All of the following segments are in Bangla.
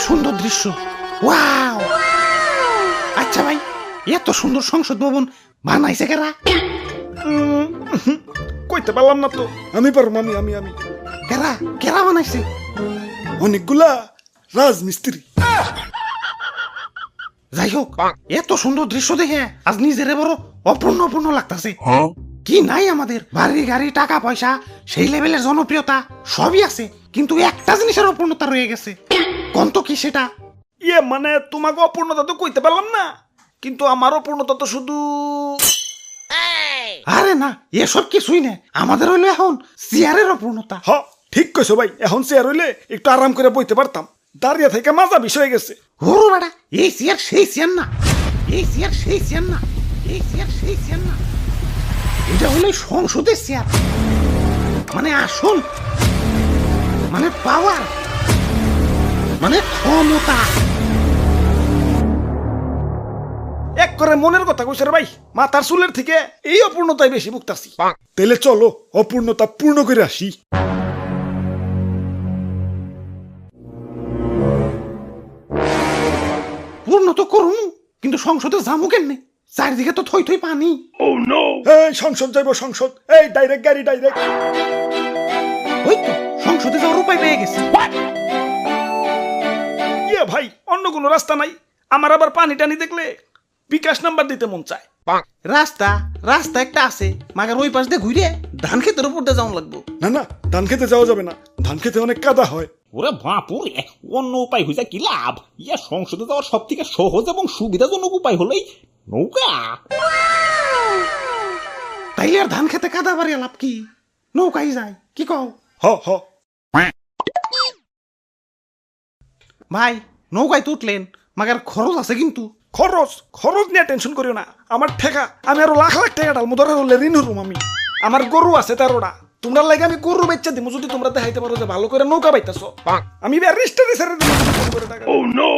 সুন্দর দৃশ্য, ওয়াও। আচ্ছা ভাই, এত সুন্দর সংসদ ভবন বানাইছে কারা? কইতে পারলাম না তো। আমি পারবো, আমি আমি আমি কারা কারা বানাইছে? অনেকগুলা রাজমিস্ত্রি। যাই হোক, এত সুন্দর দৃশ্য দেখে আজ নিজের বড় অপূর্ণ অপূর্ণ লাগতাছে। কি নাই আমাদের? বাড়ি গাড়ি টাকা পয়সা, সেই লেভেলের জনপ্রিয়তা সবই আছে, কিন্তু একটা জিনিসের অপূর্ণতা রয়ে গেছে। কোন তো কি সেটা? ইয়ে মানে তোমাকে অপূর্ণতা তো কইতে পারলাম না, কিন্তু আমার অপূর্ণতা তো শুধু আরে না, এসব কিছুই না, আমাদের হইলো এখন চেয়ারের অপূর্ণতা। হ ঠিক কইছো ভাই। এখন চেয়ার হইলে একটু আরাম করে বইতে পারতাম, দাঁড়িয়ে থেকে মাজা বিষয় গেছে। ওরো বেটা, এই চেয়ার সেই চেয়ার না, এই চেয়ার সেই চেয়ার না, এই চেয়ার সেই চেয়ার না, এটা হলো সংসদের চেয়ার, মানে আসল, মানে পাওয়ার, মানে ক্ষমতা। এক করে মনের কথা কইছে রে ভাই, মাথার চুলের থেকে এই অপূর্ণতায় বেশি ভুগতাছি। তাইলে চলো অপূর্ণতা পূর্ণ করে আসি। পূর্ণ তো করুন, কিন্তু সংসদে যাবো কেমনে? চারিদিকে তো থই থই পানি। এই সংসদ যাইব, সংসদ, এই ডাইরেক্ট গাড়ি ডাইরেক্ট। ওই তো সংসদে যাওয়ার উপায় পেয়ে গেছি। ইয়ে ভাই, অন্য কোনো রাস্তা নাই? আমার আবার পানি টানি দেখলে বিকাশ নাম্বার দিতে মন চায়। রাস্তা রাস্তা একটা আছে, মাগার ওই পাশ দিয়ে ঘুরে ধান ক্ষেতের উপর দিয়ে যাওয়া লাগবো। না না, ধান খেতে যাওয়া যাবে না, ধান খেতে অনেক কাদা হয়। ওরে বাপুরে, অন্য উপায় হয়ে যায় কি লাভ? ইয়া সংসদে যাওয়ার সব থেকে সহজ এবং সুবিধাজনক উপায় হলেই নৌকা। তাইলে আর ধান খেতে কাদা বাড়িয়া লাভ কি? নৌকাই যায়, কি কও? হ হ। ভাই নৌকায় তো উঠলেন, মাগার খরচ আছে কিন্তু। খরচ খরচ নিয়ে টেনশন করিও না, আমার ঠেকা, আমি আরো লাখ লাখ টাকা ডাল মুদরা হলে ঋণ হরুম আমি। আমার গরু আছে 13টা, তোমরা লাগে আমি গরু বেচা দিমু যদি তোমরা দেখাইতে পারো যে ভালো করে নৌকা বাইতাছো। আমি ব্যারিস্টারে ছেড়ে দিমু করে টাকা। ও নো,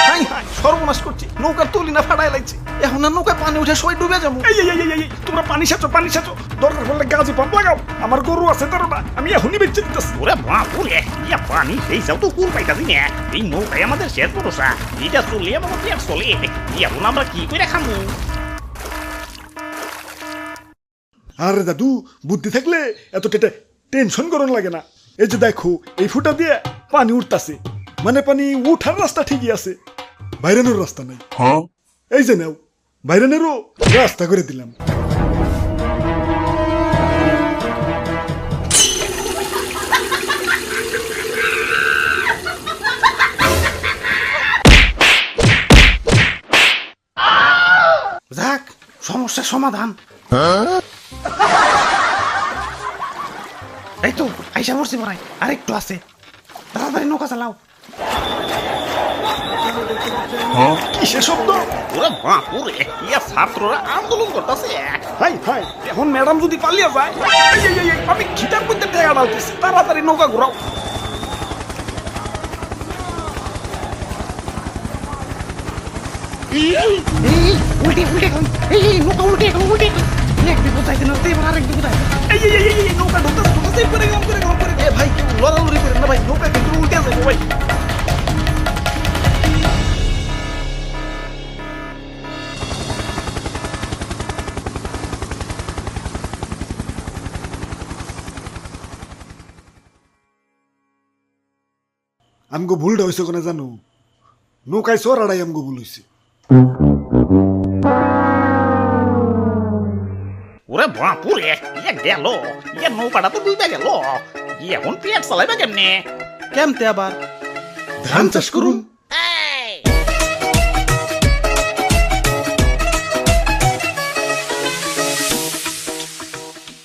হাই হাই, সর্বনাশ করছি, নৌকার তুলি না ফাটাই লাগছে। এখন আর নৌকায় পানি উঠে সবাই ডুবে যাবো। এই এই এই এই, তোমরা পানি সাচো, পানি সাচো, দরকার পড়লে গাজি পাম্প লাগাও। আমার গরু আছে 13টা, আমি এখনই বেচে দিতেছি। ওরে বাপুরে, ইয়া পানি সেই যাও তো কুল পাইতাছি না। এই নৌকায় আমাদের শেষ ভরসা, এটা চলে এবং পেট চলে। এখন আমরা কি করে খামু? আরে দাদু, বুদ্ধি থাকলে এত টেনশন করন লাগে না। এই যে দেখো, এই ফুটা দিয়ে পানি উঠতাছে, মানে পানি উঠার রাস্তা ঠিকই আছে, বাইরানোর রাস্তা নাই। এই যে নাও, বাইরানেরও রাস্তা করে দিলাম। যাক, সমস্যার সমাধান। এই তো আইসা পড়ছি মনে হয়, আরেকটু আছে, তাড়াতাড়ি নৌকা চালাও। কিসের শব্দ? ওরে বাপুরে, ইয়া ছাত্ররা আন্দোলন করতেছে। হাই হাই, এখন ম্যাডাম যদি পালিয়ে যায়। এই, এই, এই, এই, আমি খিটার মধ্যে টেকা ডালতেছি, তাড়াতাড়ি নৌকা ঘুরাও। এই উল্টে উল্টে গেলাম, এই নৌকা উল্টে গেল, উল্টে গেল। এক বিপদ যাইতে না, এবার আরেক বিপদ যাইতে। এই এই এই, এই, নৌকা ঢুকতেছে, করে গেলাম, করে গেলাম, করে গেলাম। ভাই লড়ালড়ি করেন না ভাই, নৌকা কিন্তু উল্টে যাবে ভাই। আমগো ভুলটা হয়েছে কোনে জানো? নৌকায় চড়াটাই আমগো ভুল হয়েছে। ওরে বাপুরে, ইয়া গেল, ইয়া নৌকাটা তো ডুবে গেল। এখন পেট চালাইবে কেমনে? কেমতে আবার ধান চাষ করুন।